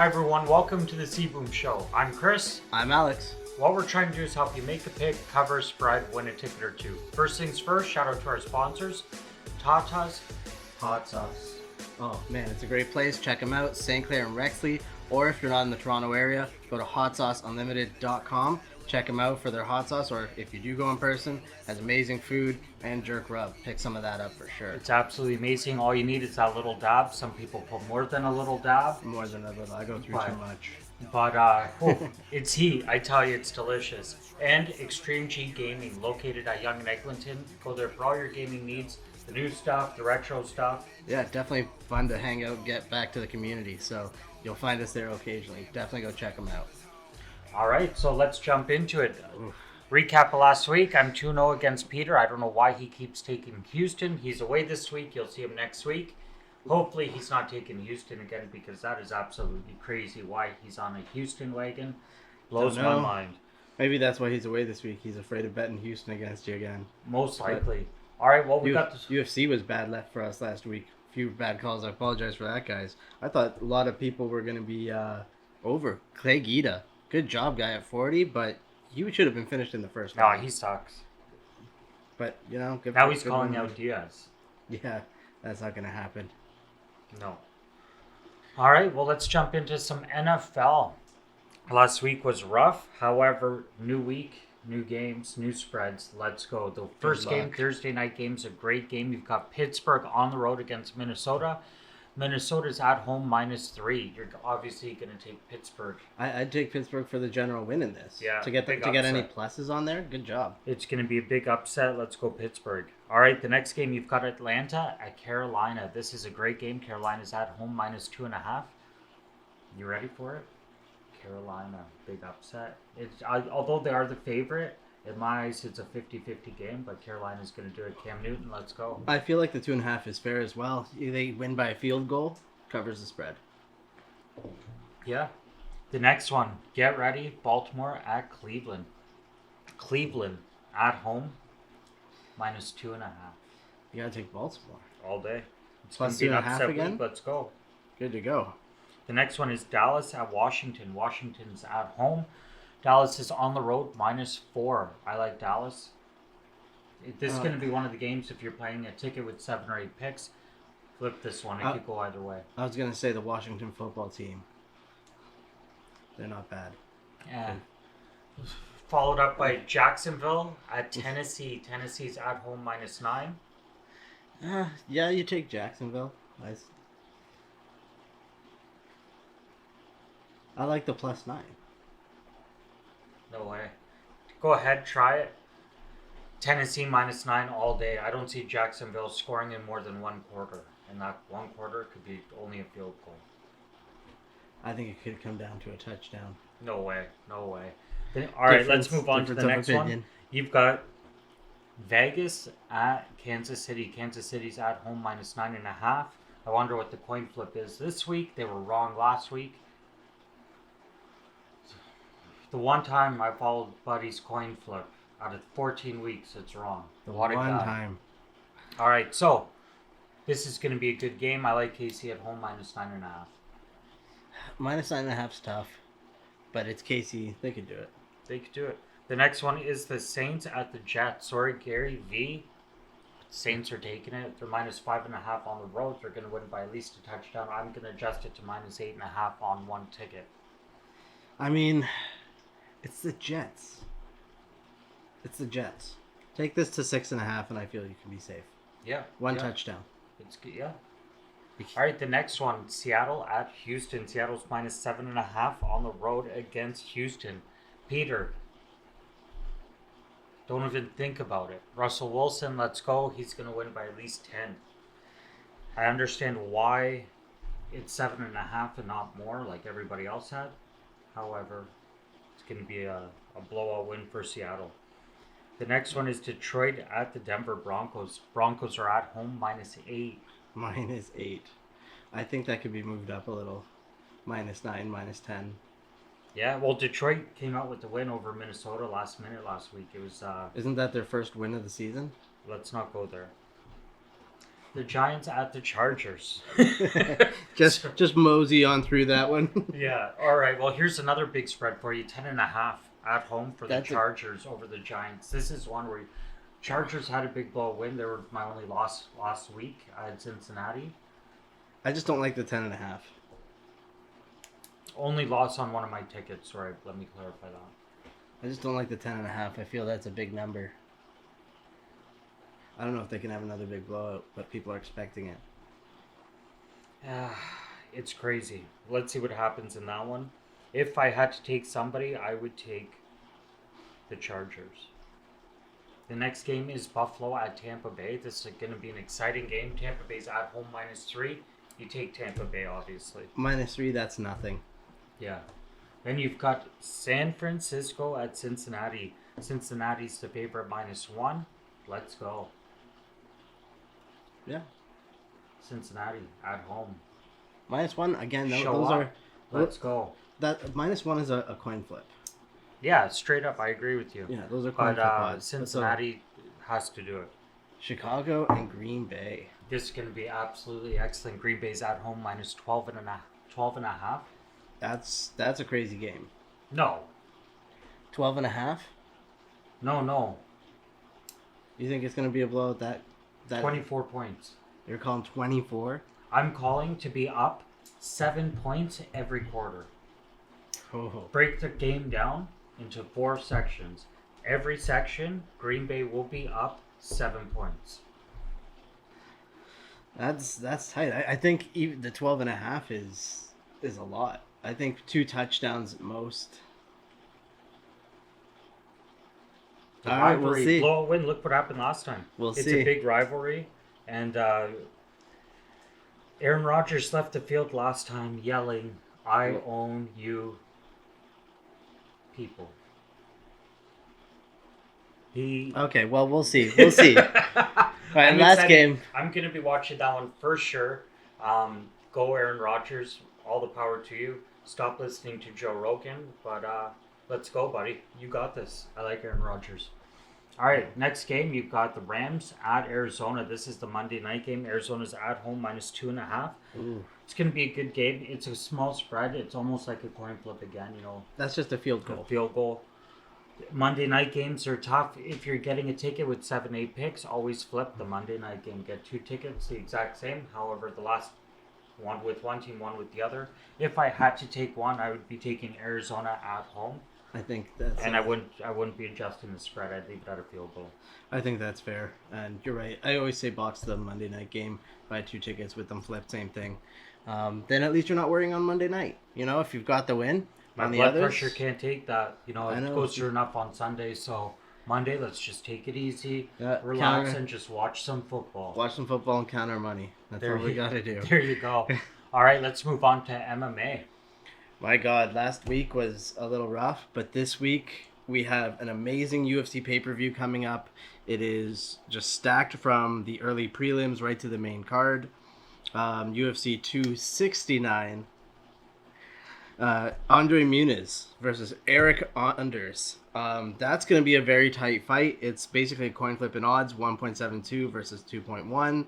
Hi everyone, welcome to the CBoom Show. I'm Chris. I'm Alex. What we're trying to do is help you make a pick, cover, spread, win a ticket or two. First things first, shout out to our sponsors, Tata's Hot Sauce. Oh man, it's a great place. Check them out, St. Clair and Rexley. Or if you're not in the Toronto area, go to hotsauceunlimited.com. Check them out for their hot sauce, or if you do go in person, has amazing food and jerk rub. Pick some of that up for sure. It's absolutely amazing. All you need is that little dab. Some people put more than a little dab. More than a little. I go through too much. But it's heat. I tell you, it's delicious. And Extreme G Gaming, located at Yonge and Eglinton. Go there for all your gaming needs. The new stuff, the retro stuff. Yeah, definitely fun to hang out and get back to the community. So you'll find us there occasionally. Definitely go check them out. All right, so let's jump into it. Recap of last week. I'm 2-0 against Peter. I don't know why he keeps taking Houston. He's away this week. You'll see him next week. Hopefully he's not taking Houston again, because that is absolutely crazy why he's on a Houston wagon. Blows my mind. Maybe that's why he's away this week. He's afraid of betting Houston against you again. Most likely. All right, well, we got this. UFC was bad left for us last week. A few bad calls. I apologize for that, guys. I thought a lot of people were going to be over. Clay Guida. Good job, guy, at 40, but he should have been finished in the first round. No, he sucks. But, you know... Now he's calling out Diaz. Yeah, that's not going to happen. No. All right, well, let's jump into some NFL. Last week was rough. However, new week, new games, new spreads. Let's go. The first game, Thursday night game, is a great game. You've got Pittsburgh on the road against Minnesota. Minnesota's at home -3. You're obviously going to take Pittsburgh. I'd take Pittsburgh for the general win in this. Yeah. To get any pluses on there, good job. It's going to be a big upset. Let's go Pittsburgh. All right, the next game, you've got Atlanta at Carolina. This is a great game. Carolina's at home -2.5. You ready for it? Carolina, big upset. Although they are the favorite, in my eyes, it's a 50-50 game, but Carolina's going to do it. Cam Newton, let's go. I feel like the 2.5 is fair as well. They win by a field goal, covers the spread. Yeah. The next one, get ready. Baltimore at Cleveland. Cleveland at home, -2.5. You got to take Baltimore. All day. It's Plus going to be an 2.5 upset again? week. Let's go. Good to go. The next one is Dallas at Washington. Washington's at home. Dallas is on the road, -4. I like Dallas. This is going to be one of the games, if you're playing a ticket with 7 or 8 picks, flip this one. It could go either way. I was going to say the Washington football team. They're not bad. Yeah. Followed up by Jacksonville at Tennessee. Tennessee's at home -9. Yeah, you take Jacksonville. Nice. I like the +9. No way. Go ahead, try it. Tennessee -9 all day. I don't see Jacksonville scoring in more than one quarter. And that one quarter could be only a field goal. I think it could come down to a touchdown. No way. No way. All right, let's move on to the next one. You've got Vegas at Kansas City. Kansas City's at home -9.5. I wonder what the coin flip is this week. They were wrong last week. The one time I followed Buddy's coin flip, out of 14 weeks, it's wrong. One time. All right, so this is going to be a good game. I like KC at home -9.5. -9.5's tough, but it's KC. They could do it. They could do it. The next one is the Saints at the Jets. Sorry, Gary V. Saints are taking it. They're -5.5 on the road. They're going to win by at least a touchdown. I'm going to adjust it to -8.5 on one ticket. I mean... It's the Jets. It's the Jets. Take this to 6.5, and I feel you can be safe. Yeah. One touchdown. It's good. Yeah. All right, the next one, Seattle at Houston. Seattle's -7.5 on the road against Houston. Peter, don't even think about it. Russell Wilson, let's go. He's going to win by at least 10. I understand why it's 7.5 and not more, like everybody else had. However, it's going to be a blowout win for Seattle. The next one is Detroit at the Denver Broncos. Broncos are at home -8. -8. I think that could be moved up a little. -9, -10. Yeah, well, Detroit came out with the win over Minnesota last minute last week. It was. Isn't that their first win of the season? Let's not go there. The Giants at the Chargers. just mosey on through that one. Yeah. All right. Well, here's another big spread for you: 10.5 at home for the That's Chargers over the Giants. This is one where Chargers had a big blow win. They were my only loss last week at Cincinnati. I just don't like the 10.5. Only loss on one of my tickets. Right. Let me clarify that. I just don't like the 10.5. I feel that's a big number. I don't know if they can have another big blowout, but people are expecting it. It's crazy. Let's see what happens in that one. If I had to take somebody, I would take the Chargers. The next game is Buffalo at Tampa Bay. This is going to be an exciting game. Tampa Bay's at home -3. You take Tampa Bay, obviously. -3, that's nothing. Yeah. Then you've got San Francisco at Cincinnati. Cincinnati's the favorite -1. Let's go. Yeah. Cincinnati at home. -1 again. Show Those up. are. Let's go. That -1 is a coin flip. Yeah, straight up, I agree with you. Yeah, those are coin flip odds. Cincinnati has to do it. Chicago and Green Bay. This is going to be absolutely excellent. Green Bay's at home -12.5. That's a crazy game. No. 12.5. No. You think it's going to be a blowout? That 24 points. You're calling 24? I'm calling to be up 7 points every quarter. Oh. Break the game down into 4 sections. Every section, Green Bay will be up 7 points. That's tight. I think even the 12.5 is a lot. I think 2 touchdowns at most. The All right, rivalry, we'll see. blowout win. Look what happened last time. It's a big rivalry, and Aaron Rodgers left the field last time yelling, "I own you, people." Okay, well, we'll see. We'll see. All right, last game. I'm going to be watching that one for sure. Go Aaron Rodgers. All the power to you. Stop listening to Joe Rogan. But let's go, buddy. You got this. I like Aaron Rodgers. All right, next game, you've got the Rams at Arizona. This is the Monday night game. Arizona's at home -2.5. Ooh. It's going to be a good game. It's a small spread. It's almost like a coin flip again, That's just a field A goal. field goal. Monday night games are tough. If you're getting a ticket with 7-8 picks, always flip the Monday night game. Get 2 tickets, the exact same. However, the last one with one team, one with the other. If I had to take one, I would be taking Arizona at home. I think that's. And I wouldn't be adjusting the spread. I'd leave it at a field goal. I think that's fair, and you're right. I always say box the Monday night game, buy 2 tickets with them flipped, same thing. Then at least you're not worrying on Monday night. If you've got the win. My on the blood others, pressure can't take that. It goes through enough on Sunday. So Monday, let's just take it easy, relax, and just watch some football. Watch some football and count our money. That's what we got to do. There you go. All right, let's move on to MMA. My God, last week was a little rough, but this week we have an amazing UFC pay-per-view coming up. It is just stacked from the early prelims right to the main card. UFC 269. Andre Munoz versus Eric Anders. That's going to be a very tight fight. It's basically a coin flip in odds, 1.72 versus 2.1.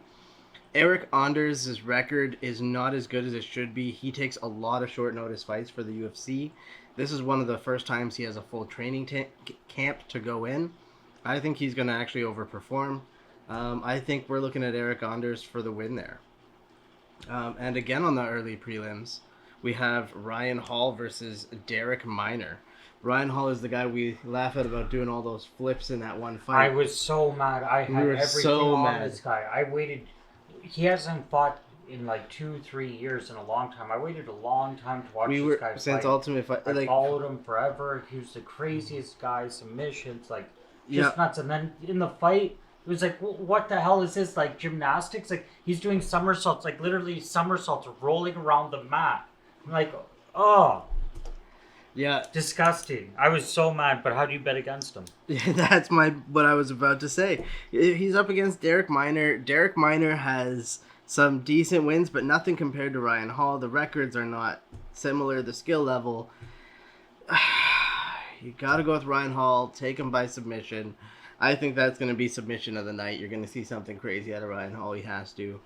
Eric Anders' record is not as good as it should be. He takes a lot of short notice fights for the UFC. This is one of the first times he has a full training camp to go in. I think he's going to actually overperform. I think we're looking at Eric Anders for the win there. And again on the early prelims, we have Ryan Hall versus Derrick Minor. Ryan Hall is the guy we laugh at about doing all those flips in that one fight. I was so mad. I had everything on this guy. I waited. He hasn't fought in like 2-3 years in a long time. I waited a long time to watch this guy since fight. Ultimate Fight. I followed him forever. He was the craziest guy. Submissions, just nuts. And then in the fight, it was like, what the hell is this? Like gymnastics? Like he's doing somersaults, like literally somersaults, rolling around the mat. I'm like, oh. Yeah. Disgusting. I was so mad, but how do you bet against him? Yeah, that's what I was about to say. He's up against Derrick Minor. Derrick Minor has some decent wins, but nothing compared to Ryan Hall. The records are not similar. The skill level. You got to go with Ryan Hall. Take him by submission. I think that's going to be submission of the night. You're going to see something crazy out of Ryan Hall. He has to.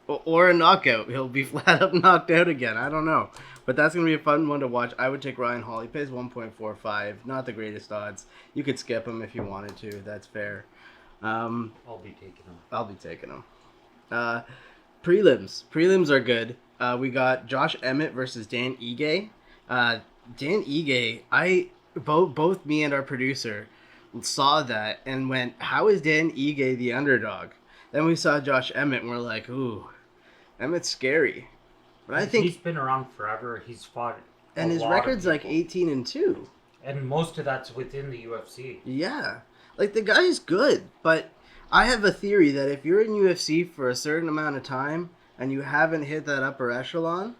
Or a knockout. He'll be flat up knocked out again. I don't know. But that's going to be a fun one to watch. I would take Ryan Hall. He pays 1.45. Not the greatest odds. You could skip him if you wanted to. That's fair. I'll be taking him. I'll be taking him. Prelims. Prelims are good. We got Josh Emmett versus Dan Ige. Dan Ige, both me and our producer saw that and went, how is Dan Ige the underdog? Then we saw Josh Emmett and we're like, ooh, Emmett's scary. But I think he's been around forever. He's fought, and his record's like 18-2. And most of that's within the UFC. Yeah, like the guy's good. But I have a theory that if you're in UFC for a certain amount of time and you haven't hit that upper echelon,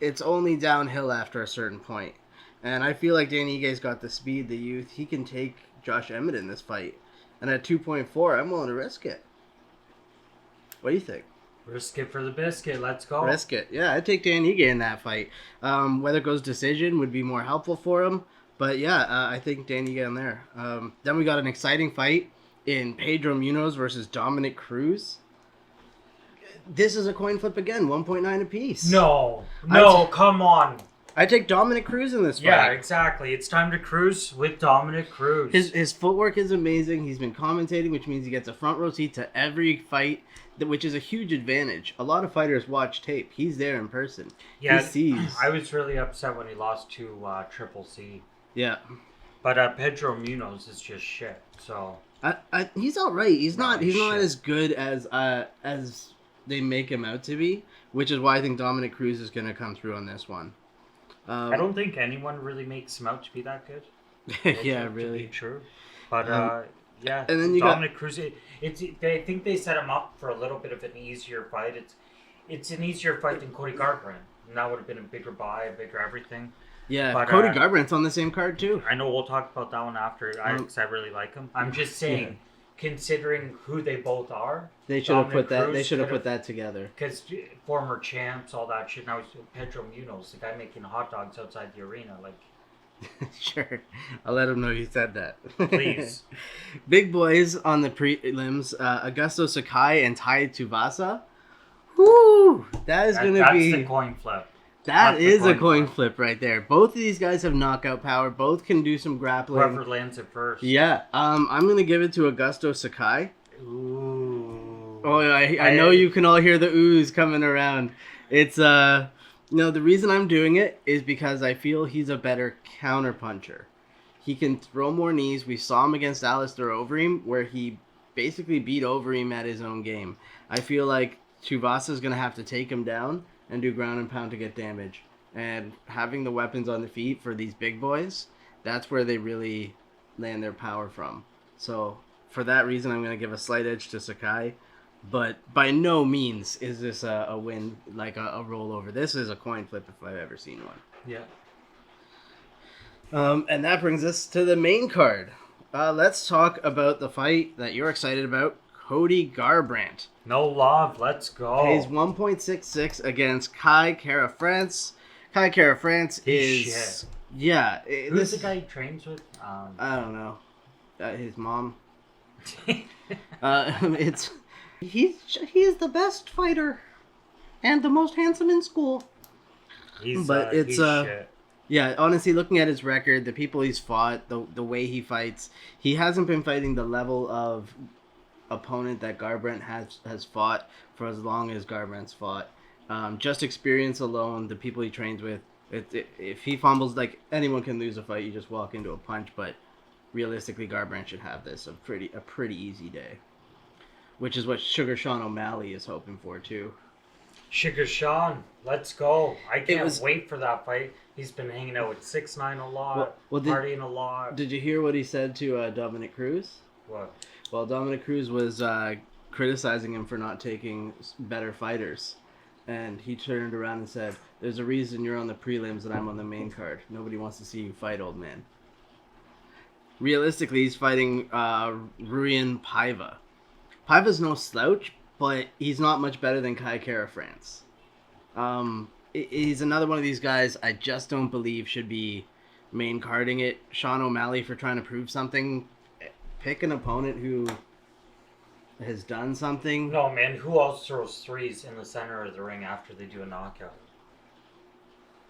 it's only downhill after a certain point. And I feel like Dan Ige's got the speed, the youth. He can take Josh Emmett in this fight. And at 2.4, I'm willing to risk it. What do you think? Risk it for the biscuit. Let's go. Risk it. Yeah, I'd take Dan Ige in that fight. Whether it goes decision would be more helpful for him. But yeah, I think Dan Ige in there. Then we got an exciting fight in Pedro Munoz versus Dominic Cruz. This is a coin flip again, 1.9 apiece. No, come on. I take Dominic Cruz in this fight. Yeah, exactly. It's time to cruise with Dominic Cruz. His footwork is amazing. He's been commentating, which means he gets a front row seat to every fight, which is a huge advantage. A lot of fighters watch tape. He's there in person. Yeah, he sees. I was really upset when he lost to Triple C. Yeah. But Pedro Munoz is just shit. So he's all right. He's not as good as they make him out to be, which is why I think Dominic Cruz is going to come through on this one. I don't think anyone really makes him out to be that good. Yeah, really. To be true. But yeah, and then you Dominic Cruz. I think they set him up for a little bit of an easier fight. It's an easier fight than Cody Garbrandt, and that would have been a bigger buy, a bigger everything. Yeah, but, Cody Garbrandt's on the same card too. I know we'll talk about that one after, because I really like him. I'm just saying, considering who they both are, they should have put that. They should have put that together. Because former champs, all that shit. Now he's Pedro Munoz, the guy making hot dogs outside the arena. Like, sure, I'll let him know you said that. Please. Big boys on the prelims: Augusto Sakai and Tai Tuivasa. Whoo! That's the coin flip. That is a coin flip right there. Both of these guys have knockout power. Both can do some grappling. Whoever lands it first. Yeah. I'm going to give it to Augusto Sakai. Ooh. Oh, I know you can all hear the oohs coming around. It's, the reason I'm doing it is because I feel he's a better counterpuncher. He can throw more knees. We saw him against Alistair Overeem, where he basically beat Overeem at his own game. I feel like Tuivasa's going to have to take him down and do ground and pound to get damage. And having the weapons on the feet for these big boys, that's where they really land their power from. So for that reason, I'm going to give a slight edge to Sakai. But by no means is this a win, like a rollover. This is a coin flip if I've ever seen one. Yeah. And that brings us to the main card. Let's talk about the fight that you're excited about. Cody Garbrandt. No love, let's go. Pays 1.66 against Kai Kara France. Kai Kara France is shit. Yeah. Who's the guy he trains with? I don't know. His mom. He's the best fighter and the most handsome in school. He's shit. Yeah, honestly, looking at his record, the people he's fought, the way he fights, he hasn't been fighting the level of opponent that Garbrandt has fought for as long as Garbrandt's fought. Just experience alone, the people he trains with. If he fumbles, like, anyone can lose a fight. You just walk into a punch, but realistically, Garbrandt should have this a pretty easy day, which is what Sugar Sean O'Malley is hoping for too. Sugar Sean, let's go! I can't wait for that fight. He's been hanging out with 6ix9ine a lot, partying a lot. Did you hear what he said to Dominic Cruz? What? Well, Dominic Cruz was criticizing him for not taking better fighters. And he turned around and said, "There's a reason you're on the prelims and I'm on the main card. Nobody wants to see you fight, old man." Realistically, he's fighting Ruyan Paiva. Paiva's no slouch, but he's not much better than Kai Kara France. He's another one of these guys I just don't believe should be main carding it. Sean O'Malley for trying to prove something. Pick an opponent who has done something. No, man, who else throws threes in the center of the ring after they do a knockout?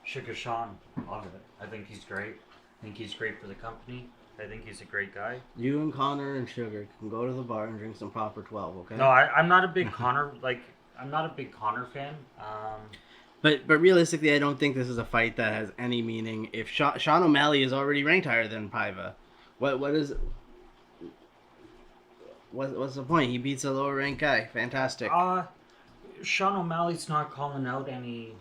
Sugar Sean. Love it. I think he's great. I think he's great for the company. I think he's a great guy. You and Connor and Sugar can go to the bar and drink some proper 12, okay? No, I'm not a big Connor, I'm not a big Connor fan. But realistically, I don't think this is a fight that has any meaning. If Sean O'Malley is already ranked higher than Paiva, what's the point? He beats a lower ranked guy. Fantastic. Sean O'Malley's not calling out any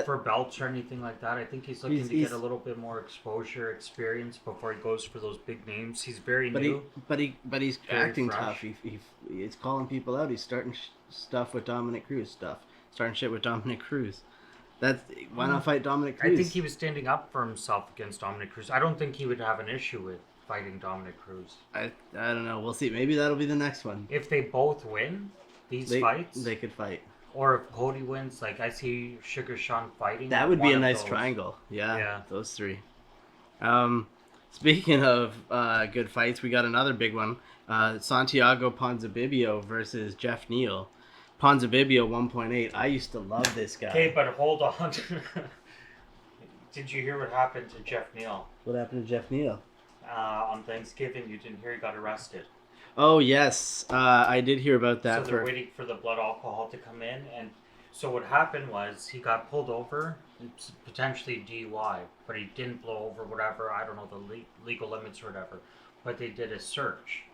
for belts or anything like that. I think he's looking to get a little bit more exposure, experience before he goes for those big names. He's very new. But he's acting fresh. tough. He's calling people out. He's starting stuff with Dominic Cruz stuff. Starting shit with Dominic Cruz. Why not fight Dominic Cruz? I think he was standing up for himself against Dominic Cruz. I don't think he would have an issue with fighting Dominic Cruz. I don't know. We'll see. Maybe that'll be the next one. If they both win these fights, they could fight. Or if Cody wins, I see Sugar Sean fighting. That would be a nice triangle. Yeah, those three. Speaking of good fights, we got another big one. Santiago Ponzinibbio versus Jeff Neal. Ponzinibbio 1.8. I used to love this guy. Okay, but hold on. Did you hear what happened to Jeff Neal? What happened to Jeff Neal? On Thanksgiving, you didn't hear he got arrested. Oh, yes. I did hear about that. So they're waiting for the blood alcohol to come in. And so what happened was he got pulled over, potentially DUI, but he didn't blow over whatever. I don't know the legal limits or whatever. But they did a search.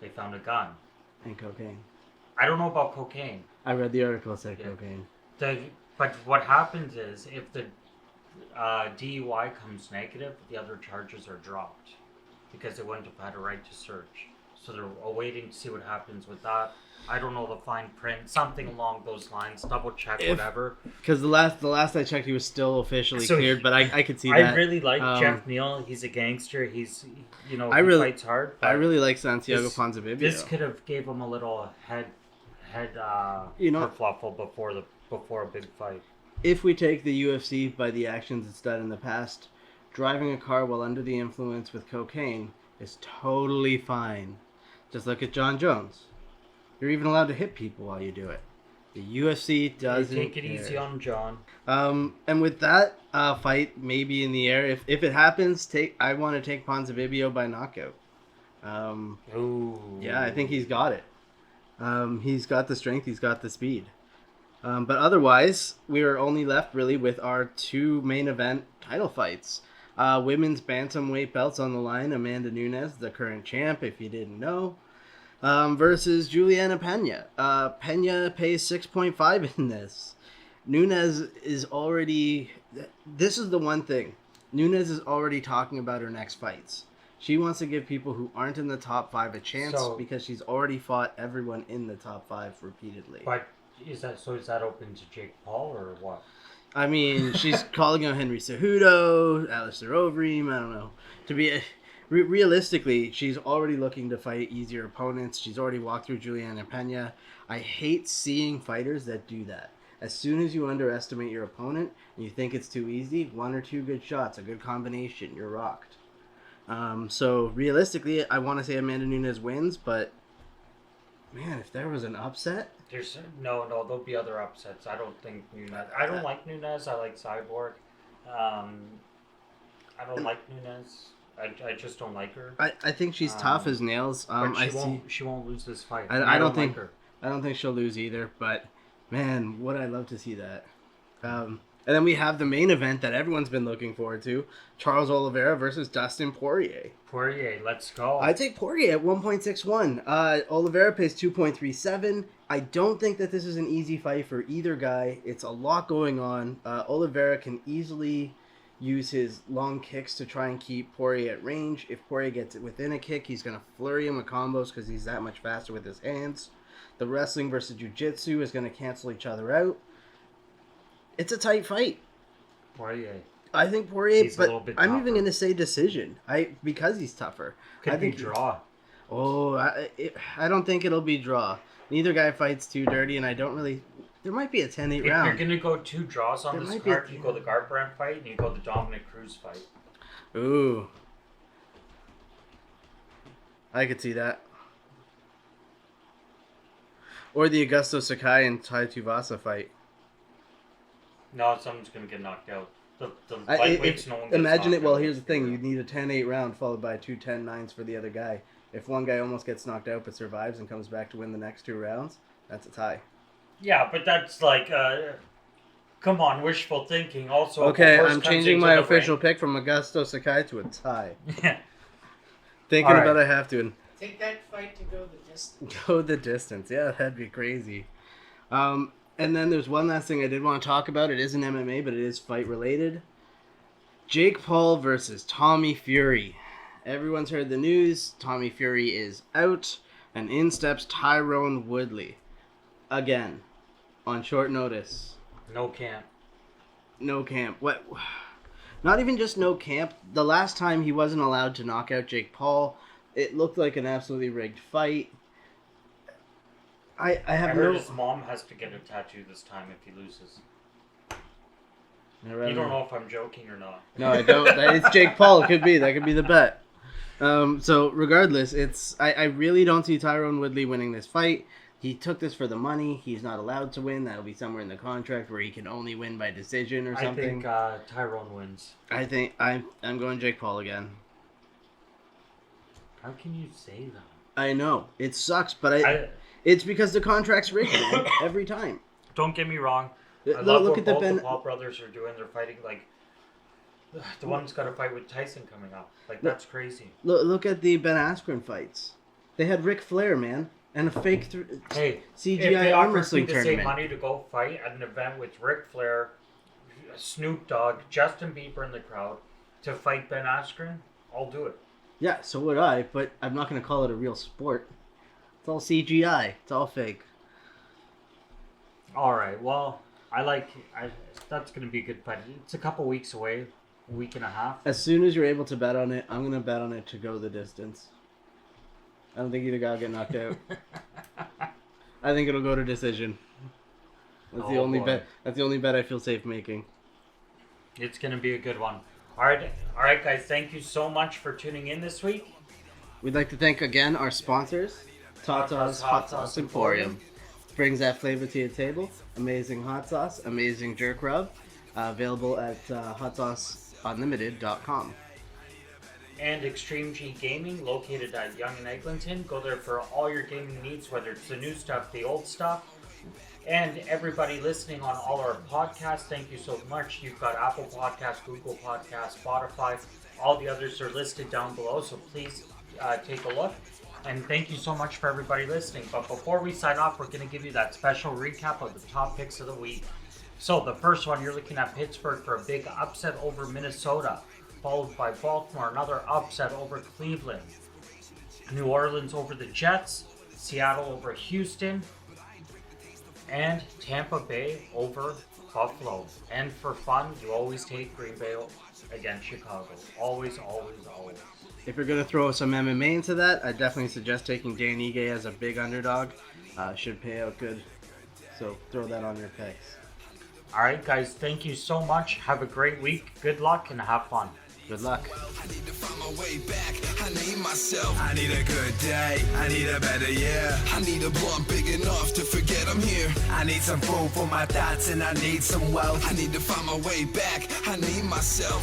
They found a gun. And cocaine. I don't know about cocaine. I read the article that said cocaine. But what happens is if the DUI comes negative, the other charges are dropped because they wouldn't have had a right to search. So they're waiting to see what happens with that. I don't know the fine print, something along those lines. Double check, whatever. Because the last I checked, he was still officially cleared, but I could see that. I really like Jeff Neal. He's a gangster. He fights hard. I really like Santiago Ponzinibbio. This could have gave him a little head kerfluffle before a big fight. If we take the UFC by the actions it's done in the past, driving a car while under the influence with cocaine is totally fine. Just look at John Jones. You're even allowed to hit people while you do it. The UFC doesn't take it easy on John. And with that fight maybe in the air, if it happens, I want to take Ponzinibbio by knockout. Yeah, I think he's got it. He's got the strength, he's got the speed. But otherwise, we are only left really with our two main event title fights. Women's bantamweight belts on the line. Amanda Nunes, the current champ, if you didn't know, versus Juliana Pena. Pena pays 6.5 in this. Nunes is already... This is the one thing. Nunes is already talking about her next fights. She wants to give people who aren't in the top 5 a chance because she's already fought everyone in the top 5 repeatedly. But is that open to Jake Paul or what? I mean, she's calling out Henry Cejudo, Alistair Overeem, I don't know. To be realistically, she's already looking to fight easier opponents. She's already walked through Juliana Pena. I hate seeing fighters that do that. As soon as you underestimate your opponent and you think it's too easy, 1 or 2 good shots, a good combination, you're rocked. So realistically, I want to say Amanda Nunes wins, but man, if there was an upset... No, there'll be other upsets. I don't think Nunes... I don't like Nunes. I like Cyborg. I don't like Nunes. I just don't like her. I think she's tough as nails. But she won't lose this fight. I don't think her. I don't think she'll lose either, but man, would I love to see that. And then we have the main event that everyone's been looking forward to. Charles Oliveira versus Dustin Poirier. Poirier, let's go. I take Poirier at 1.61. Oliveira pays 2.37. I don't think that this is an easy fight for either guy. It's a lot going on. Oliveira can easily use his long kicks to try and keep Poirier at range. If Poirier gets it within a kick, he's going to flurry him with combos because he's that much faster with his hands. The wrestling versus jiu-jitsu is going to cancel each other out. It's a tight fight. Poirier. I think Poirier, he's but a bit I'm tougher. even going to say decision. Because he's tougher. Could be draw. I don't think it'll be draw. Neither guy fights too dirty, and I don't really... There might be a 10-8 round. If you're going to go 2 draws on this card, you go the Garbrandt fight and you go the Dominic Cruz fight. Ooh. I could see that. Or the Augusto Sakai and Tai Tuivasa fight. No, someone's going to get knocked out. The lightweights, no one gets imagine it. knocked Well, out. here's the thing: you need a 10-8 round followed by 2 10-9s for the other guy. If one guy almost gets knocked out but survives and comes back to win the next 2 rounds, that's a tie. Yeah, but that's like, come on, wishful thinking. Also, Okay, if worst I'm comes changing into my the official ring- pick from Augusto Sakai to a tie. Yeah. Thinking All right. about it, I have to. And Take that fight to go the distance. go the distance. Yeah, that'd be crazy. And then there's one last thing I did want to talk about. It isn't MMA, but it is fight related. Jake Paul versus Tommy Fury. Everyone's heard the news. Tommy Fury is out, and in steps Tyrone Woodley. Again, on short notice. No camp. No camp. What? Not even just no camp. The last time he wasn't allowed to knock out Jake Paul, it looked like an absolutely rigged fight. I I have heard no... his mom has to get a tattoo this time if he loses. You You don't know if I'm joking or not. No, I don't. It's Jake Paul. It could be. That could be the bet. So regardless, I really don't see Tyrone Woodley winning this fight. He took this for the money. He's not allowed to win. That'll be somewhere in the contract where he can only win by decision or something. I think Tyrone wins. I think I'm going Jake Paul again. How can you say that? I know it sucks, but it's because the contract's rigged every time. Don't get me wrong. I love Look what at the both the Paul brothers are doing. They're fighting like the one's got a fight with Tyson coming up. Like that's crazy. Look at the Ben Askren fights. They had Ric Flair, man, and a fake Hey, if CGI they arm offered me wrestling to save tournament. money to go fight at an event with Ric Flair, Snoop Dogg, Justin Bieber in the crowd to fight Ben Askren, I'll do it. Yeah, so would I, but I'm not going to call it a real sport. It's all CGI. It's all fake. All right. Well, that's going to be a good fight. It's a couple weeks away, a week and a half. As soon as you're able to bet on it, I'm going to bet on it to go the distance. I don't think either guy will get knocked out. I think it'll go to decision. That's the Oh, only boy. bet. That's the only bet I feel safe making. It's going to be a good one. All right, guys. Thank you so much for tuning in this week. We'd like to thank again our sponsors, Tata's Hot Sauce Emporium. Brings that flavor to your table. Amazing hot sauce, amazing jerk rub. Available at hotsauceunlimited.com. And Extreme G Gaming, located at Yonge and Eglinton. Go there for all your gaming needs, whether it's the new stuff, the old stuff. And everybody listening on all our podcasts, thank you so much. You've got Apple Podcasts, Google Podcasts, Spotify. All the others are listed down below, so please take a look. And thank you so much for everybody listening. But before we sign off, we're going to give you that special recap of the top picks of the week. So the first one, you're looking at Pittsburgh for a big upset over Minnesota, followed by Baltimore, another upset over Cleveland. New Orleans over the Jets, Seattle over Houston, and Tampa Bay over Buffalo. And for fun, you always take Green Bay against Chicago. Always, always, always. If you're going to throw some MMA into that, I definitely suggest taking Dan Ige as a big underdog. Should pay out good. So throw that on your picks. All right, guys, thank you so much. Have a great week. Good luck and have fun. Good luck. I need to find my way back. I need myself. I need a good day. I need a better year. I need a blunt big enough to forget I'm here. I need some food for my thoughts and I need some wealth. I need to find my way back. I need myself.